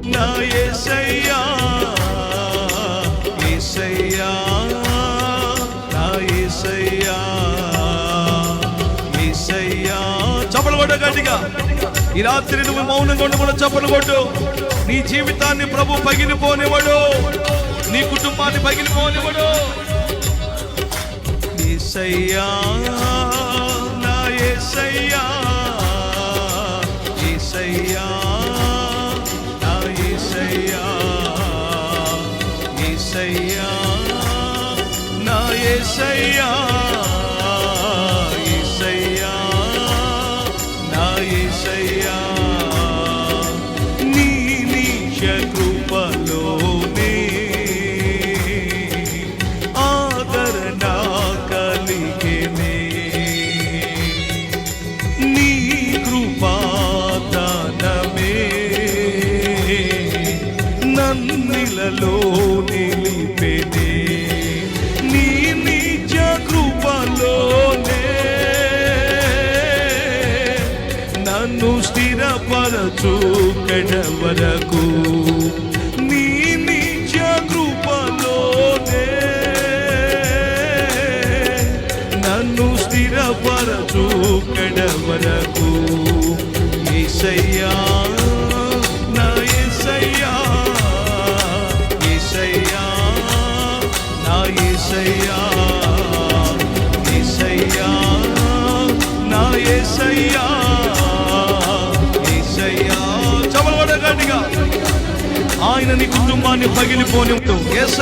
నా యేసయ్యా యేసయ్యా నా యేసయ్యా యేసయ్యా. చప్పలు కొట్టు గట్టిగా. ఈ రాత్రి నువ్వు మౌనంగా ఉండకుండా చప్పలు కొట్టు. నీ జీవితాన్ని ప్రభు పగిలిపోనివ్వడు, నీ కుటుంబాన్ని పగిలిపోనివ్వడు. యేసయ్యా నా యేసయ్యా యేసయ్యా నా యేసయ్యా యేసయ్యా నా యేసయ్యా యేసయ్యా నా యేసయ్యా. నీ నిజ కృపలోనే ఆదరణ కలిగెనే, నీ కృపాదానమే నన్నిలలో నిలిపెనే. నీ నిజ కృపలోనే నన్ను స్థిరపరచు కడవరకు. నీ నిజ కృపలోనే నన్ను స్థిరపరచు కడవరకు. యేసయ్యా నా యేసయ్యా యేసయ్యా నా యేసయ్యా యేసయ్యా నా యేసయ్యా యేసయ్యా. చప్పలు కొట్టు గట్టిగా. ఆయన నీ కుటుంబాన్ని పగిలిపోనివ్వడు. యేసయ్యా